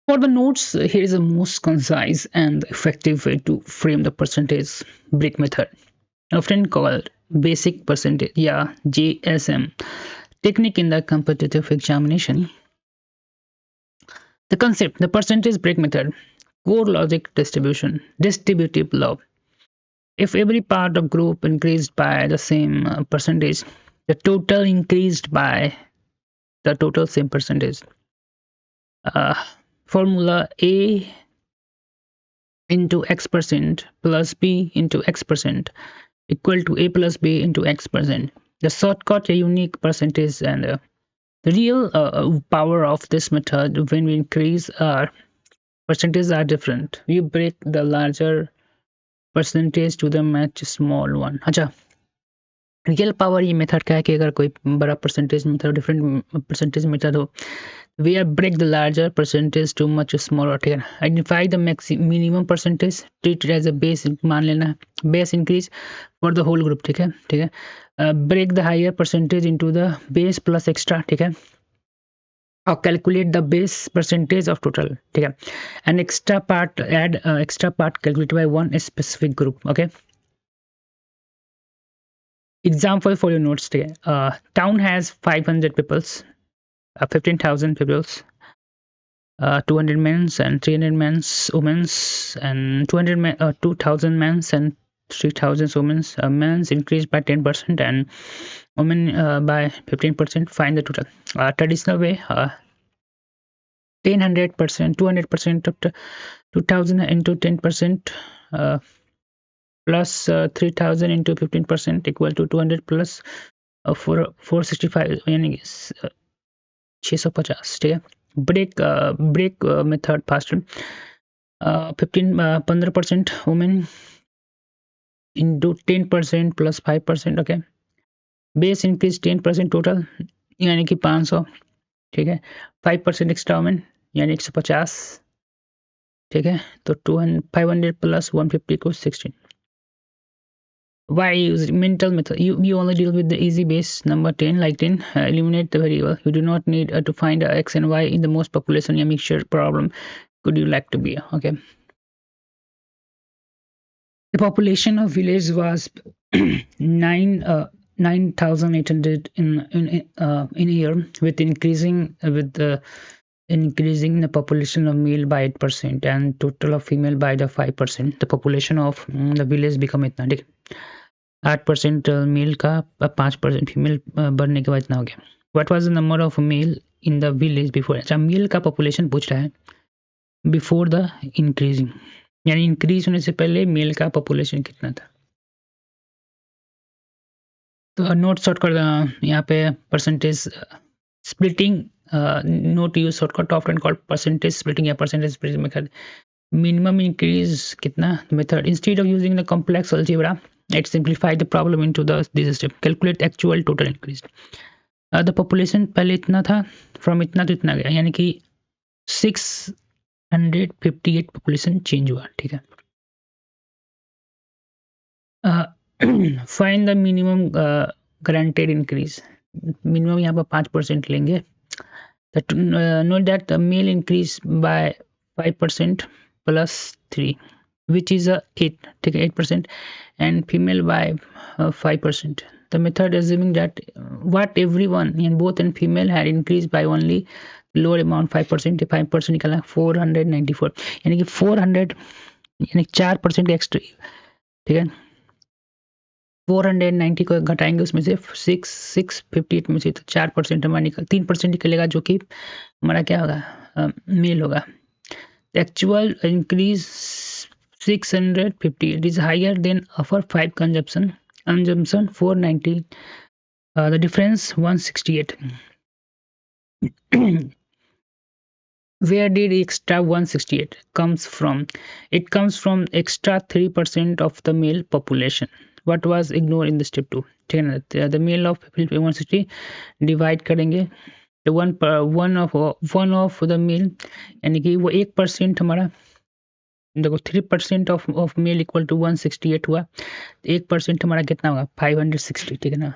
For the notes, here is the most concise and effective way to frame the percentage break method, often called basic percentage, yeah, JSM technique in the competitive examination. The concept, the percentage break method, core logic distribution, distributive law. If every part of group increased by the same percentage, the total increased by the total same percentage. Uh, Formula A into X percent plus B into X percent equal to A plus B into X percent. The shortcut, a unique percentage, and the real power of this method when we increase our percentages are different. We break the larger percentage to the match small one. अच्छा, real power ये method का है कि अगर कोई बड़ा percentage method different percentage method हो, we are break the larger percentage to much smaller, ठीक है. Identify the minimum percentage, treat it as a base, मान लेना है base increase for the whole group, ठीक है, ठीक है. Break the higher percentage into the base plus extra, ठीक है, or calculate the base percentage of total, ठीक है. And extra part, add extra part calculated by one specific group, okay. Example for your notes today. Town has 500 peoples, 15,000 peoples, 200 men's and 300 men's, women's, and 2,000 men's and 3,000 women's. Men's increased by 10% and women by 15%. Find the total. Traditional way, 100%, 200% of 2,000 into 10%. Plus 3,000 into 15% equal to 200 plus 465 यानी 650, ठीक है. Break method faster, 15% women into 10% plus 5%, okay. Base increase 10% total यानी कि 500, ठीक है. 5% extra women यानी 150, ठीक है. तो 500 प्लस 150 को 16. Why use mental method? You only deal with the easy base number 10, like 10. Eliminate the variable. You do not need to find x and y in the most population या mixture problem could you like to be, okay. The population of village was 9,800 in a year, with increasing the population of male by 8% and total of female by the 5%. The population of the village become इतना, ठीक. 8% mail का 5% female बढ़ने के बाद इतना हो गया. What was the number of male in the village before. अच्छा, मेल का पॉपुलेशन पूछ रहा है बिफोर द इंक्रीजिंग, यानी इंक्रीज होने से पहले मेल का पॉपुलेशन कितना था. तो नोट शॉर्ट कर यहाँ पे percentage splitting, note use shortcut often called percentage splitting या percentage splitting method. Minimum increase कितना method. Instead of using the complex algebra, let's simplify the problem into this step. Calculate actual total increase. The population पहले इतना था, from इतना तो इतना गया, यानी कि 658 population change हुआ, ठीक है. Find the minimum granted increase. Minimum यहाँ पर 5% लेंगे. Note that the male increase by 5% plus 3, which is 8, ठीक है, 8%, and female by 5%. The method assuming that what everyone in both and female had increased by only lower amount 5%. 5% निकला 494, यानी कि 400 यानी 4% extra, ठीक है. 490 को घटाएंगे उसमें से 658 में से, तो 4% हमारा निकल 3% निकलेगा, जो कि हमारा क्या होगा, मेल होगा. Actual increase 650. It is higher than upper 5 consumption 490. The difference 168. Where did extra 168 comes from? It comes from extra 3% of the male population. What was ignored in the step 2, ठीक है ना. The male of 160 divide करेंगे तो one of the male, यानी कि वो 1% हमारा, देखो 3% ऑफ मेल इक्वल टू 168 हुआ, 1% हमारा कितना होगा 560, ठीक है ना.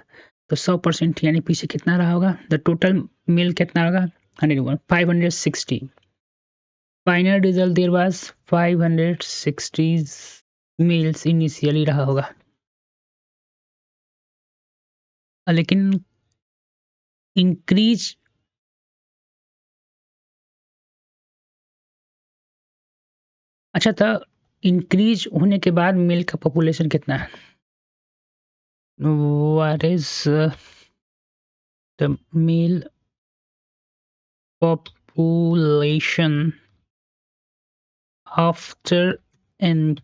तो 100% यानी पीछे कितना रहा होगा, द टोटल मेल कितना होगा 101, 560. Final result there was 560 males initially रहा होगा, लेकिन इंक्रीज अच्छा था। इंक्रीज होने के बाद मेल का पॉपुलेशन कितना है? What is the male population after an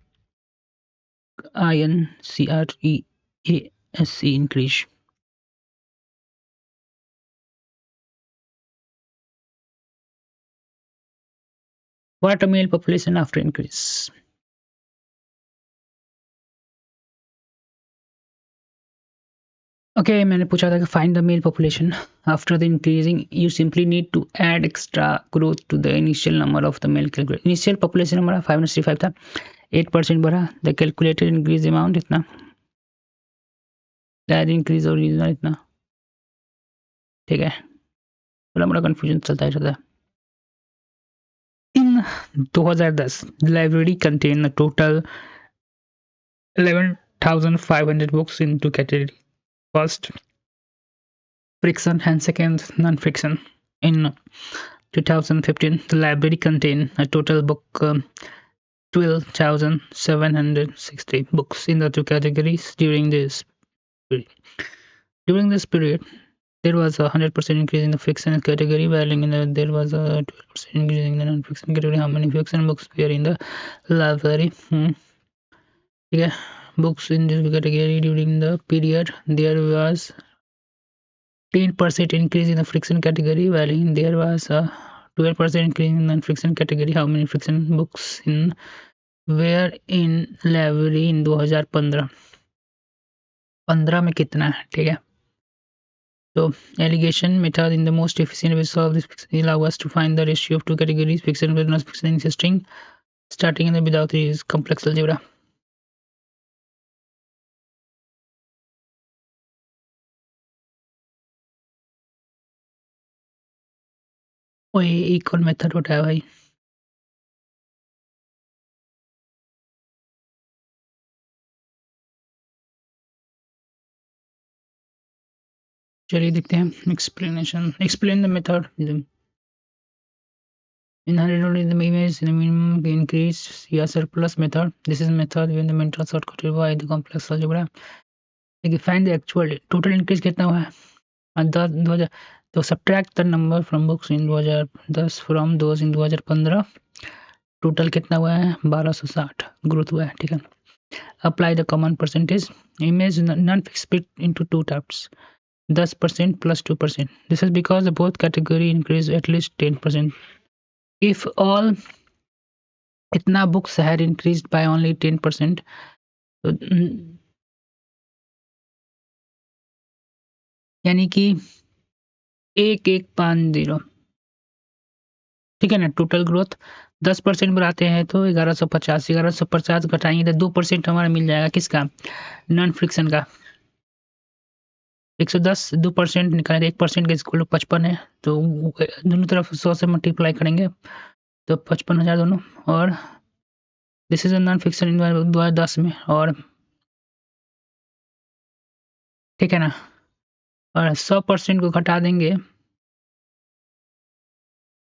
INCREASC increase? What a male population after increase? Okay, मैंने पूछा था कि find the male population after the increasing. You simply need to add extra growth to the initial number of the male calculated. Initial population हमारा 565 था, 8% बढ़ा. The calculated increase amount इतना, that increase original इतना. ठीक है, थोड़ा मोड़ा confusion चलता है. In 2010, the library contained a total 11,500 books in two categories. First, fiction, and second, non-fiction. In 2015, the library contained a total book 12,760 books in the two categories. During this period, there was a 100% increase in the fiction category, while there was a 12% increase in the non-fiction category. How many fiction books were in the library? Yeah, books in this category during the period, there was 10% increase in the fiction category, while there was a 12% increase in the non-fiction category. How many fiction books were in library in 2015? 15 में कितना है? ठीक है, so allegation method in the most efficient way to solve this allow us to find the ratio of two categories, fiction with non-fiction in string, starting in the without is complex algebra. ओए equal method होता है भाई. चलिए देखते हैं explanation. Explain the method. Inherently in the image the minimum increase या surplus method. This is method when the mental shortcut by the complex algebra. देखिए find the actual total increase कितना हुआ है? 2000. तो subtract the number from books in 2010 from those in 2015. Total कितना हुआ है? 1260 growth हुआ है. ठीक है, apply the common percentage. Image non fix split into two types, 10% plus 2%. This is because both category increase at least 10%. If all इतना books had increased by only 10%, तो यानी कि 1150. ठीक है ना, टोटल ग्रोथ 10% बढ़ाते हैं तो 1150 घटाएंगे तो 2% हमारा मिल जाएगा. किसका? नॉन फ्रिक्शन का. 110 2% निकालें, 1% का स्क्वायर 55 है, तो दोनों तरफ 100 से मल्टीप्लाई करेंगे तो 55,000 दोनों. और दिस इज नॉन फिक्शन इन 2010 में. और ठीक है ना, और 100% को घटा देंगे.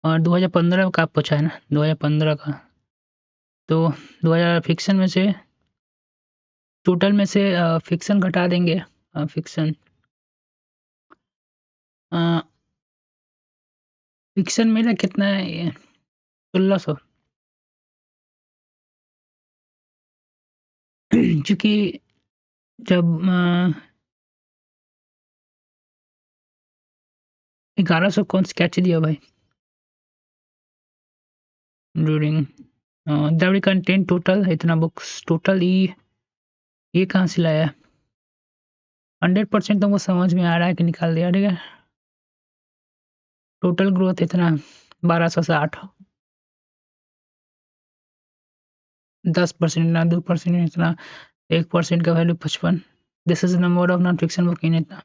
और 2015 का पूछा है ना, 2015 का, तो 2000 फिक्शन में से, टोटल में से फिक्शन घटा देंगे. फिक्शन फिक्शन मेरा कितना है? 1600. क्योंकि जब 1100 कौन सी कैच दिया भाई? ड्यूरिंग दैट कंटेंट टोटल इतना बुक्स टोटल. ये कहाँ से लाया? 100% तुमको समझ में आ रहा है कि निकाल दिया? ठीक है, टोटल ग्रोथ इतना 1260. 10% ना 2% इतना, 1% का value 55. This is number of non fiction book in इतना.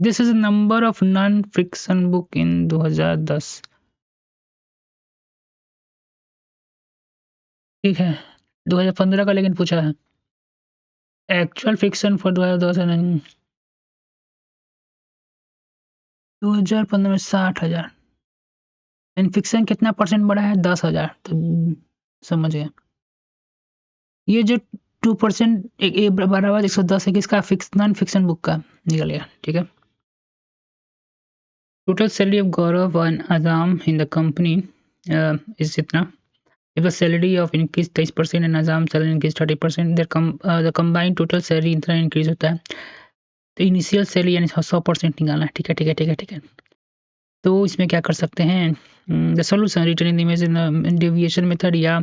This is number of non fiction book in 2010। ठीक है, 2015 का लेकिन पूछा है। एक्चुअल फिक्शन फॉर 2015 में 60,000। इन फिक्शन कितना परसेंट बढ़ा है? 10,000। तो समझ गए। ये जो 2% बराबर 110 है, किसका? नॉन फिक्शन बुक का निकल गया। ठीक है। Total salary of Gaurav and Azam in the company is इतना। If the salary of increase 23% and Azam salary increase 30%, the combined total salary इतना increase होता है। तो इनिशियल सैलरी यानी 100% निकालना है। ठीक है, ठीक है, ठीक है, ठीक है। तो इसमें क्या कर सकते हैं? The solution return in image in deviation method या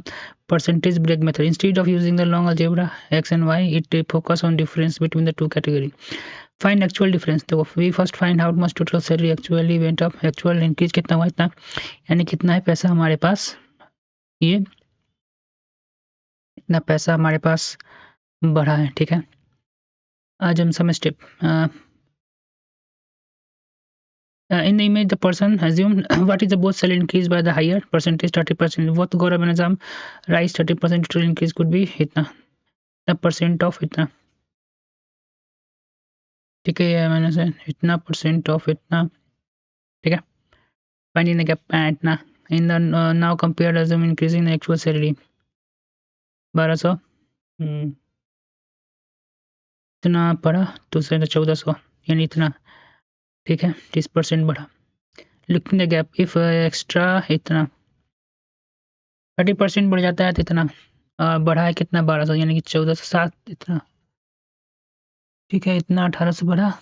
percentage break method. Instead of using the long algebra X and Y, it focus on difference between the two category. Find actual difference. तो we first find how much total salary actually went up. Actual increase कितना हुआ? इतना, यानी कितना है पैसा हमारे पास, ये इतना पैसा हमारे पास बढ़ा है। ठीक है, आज हम समझ step. In the image, the person assumed what is the both salary increase by the higher percentage 30%. Both Gaurav and Azam rise 30%, total increase could be इतना, इतना परसेंट ऑफ इतना। ठीक है, ये मैंने से इतना परसेंट ऑफ इतना। ठीक है, फाइंडिंग द गैप इतना। In the now compare assume increasing the actual salary 1200 इतना पड़ा, दूसरे 1400 यानी इतना। ठीक है, 30% बढ़ा। लिखने द गैप इफ एक्स्ट्रा इतना 30% बढ़ जाता है तो इतना बढ़ा है कितना? 1200 यानी कि 1407 इतना। ठीक है, इतना 1800 बढ़ा,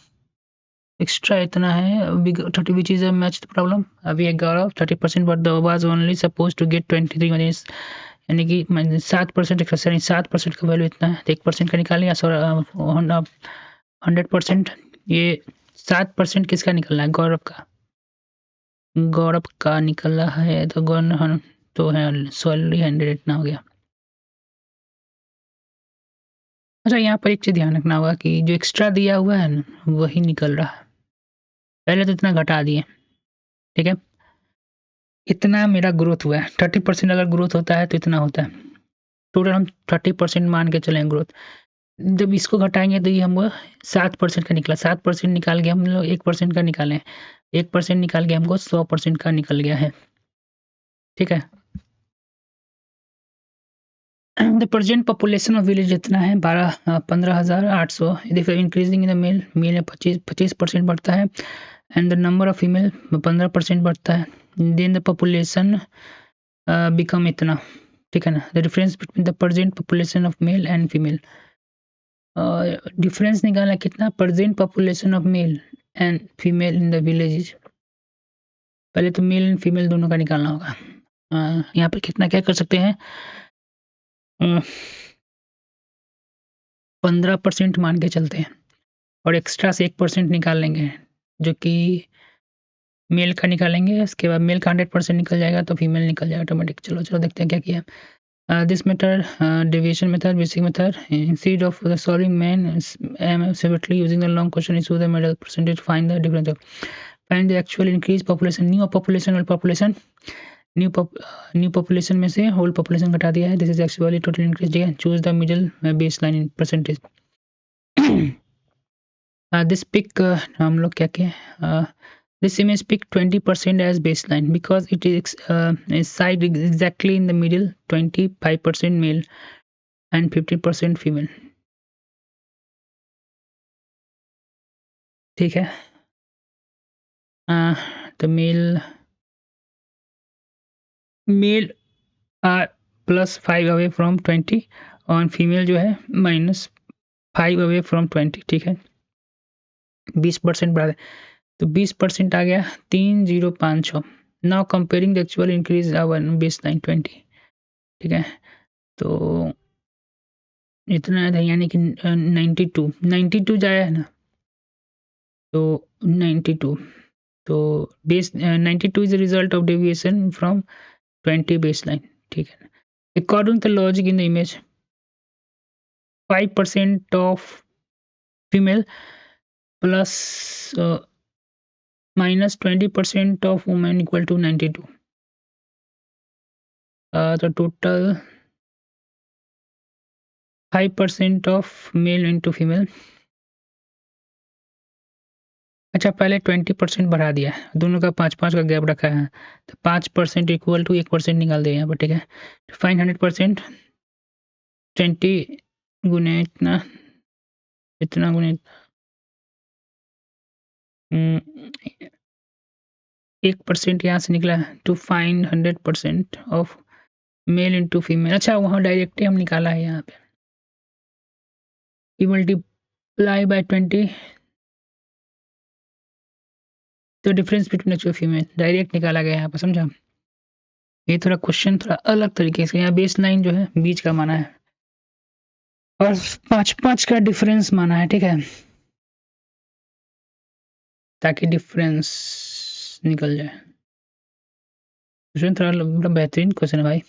एक्स्ट्रा इतना है। अभी 30 which is a match the problem. अभी 11 30% but the was only suppose to get 23 यानी कि 7% एक्स्ट्रा, यानी 7% का वैल्यू इतना है। तो 1% का निकाल लिया। 100%, ये 7% किसका निकलना है? गौरव का। गौरव का निकल रहा है तो गौरव तो है सॉरी 100 इतना हो गया। अच्छा, यहाँ पर एक चीज़ ध्यान रखना होगा कि जो एक्स्ट्रा दिया हुआ है ना, वही निकल रहा है। पहले तो इतना घटा दिए। ठीक है, इतना मेरा ग्रोथ हुआ है। 30% अगर ग्रोथ होता है तो इतना होता है। टोटल हम 30% मान के चलें ग्रोथ। जब इसको घटाएंगे तो ये हमको 7% का निकला। 7% निकाल के हम लोग 1% का निकालें, 1% निकाल के हमको 100% का निकल गया है। ठीक है, the present population of village इतना है 15,800। Increasing in the male, male में 25% बढ़ता है। And the number of female 15% बढ़ता है। देन द पॉपुलेशन बिकम इतना। ठीक है ना, the difference between the present population of male and female. Difference निकालना कितना? Present population of male and female in the village. पहले तो मेल एंड फीमेल दोनों का निकालना होगा। यहाँ पर कितना क्या कर सकते हैं? 15% मान के चलते हैं और एक्स्ट्रा से 1% निकाल लेंगे, जो कि मेल का निकालेंगे। उसके बाद मेल का 100% निकल जाएगा तो फीमेल निकल जाएगा ऑटोमेटिक। चलो चलो देखते हैं क्या किया। This method, deviation method, basic method, instead of the solving main separately using the long question issue the middle percentage, find the difference of, find the actual increase population, new population, old population, new population में से whole population घटा दिया है। This is actually total increase दिया है। Choose the middle baseline in percentage. This pick हम लोग क्या किए? This image pick 20% as baseline because it is side exactly in the middle, 25% male and 50% female. ठीक है, तो मेल आर +5 अवे फ्रॉम 20 और फीमेल जो है -5 अवे फ्रॉम 20। ठीक है, 20% बढ़ा, तो 20% आ गया 3056। Now comparing the actual increase our baseline 20। ठीक है, तो इतना था यानी कि 92 जाया है ना, तो 92, तो base 92 is the result of deviation from 20 baseline. ठीक है, according to logic in the image 5% of female plus minus 20% of women equal to 92. The total 5% of male into female. अच्छा पहले 20% बढ़ा दिया है, दोनों का 5-5 का गैप रखा है, तो 5% इक्वल टू 1% निकाल दिया यहाँ पर, ठीक है। फाइन 100%, 20 गुने इतना, इतना गुने 1% यहाँ से निकला to find 100% of male into female. अच्छा वहाँ डायरेक्टली हम निकाला है यहाँ पे, मल्टीप्लाई बाय 20 तो difference between actual female direct निकाला गया है यहाँ पर, समझा। ये थोड़ा क्वेश्चन थोड़ा अलग तरीके से, यहाँ बेस लाइन जो है बीच का माना है और 5-5 का डिफरेंस माना है, ठीक है, ताकि डिफरेंस निकल जाए। क्वेश्चन थोड़ा बेहतरीन क्वेश्चन है भाई।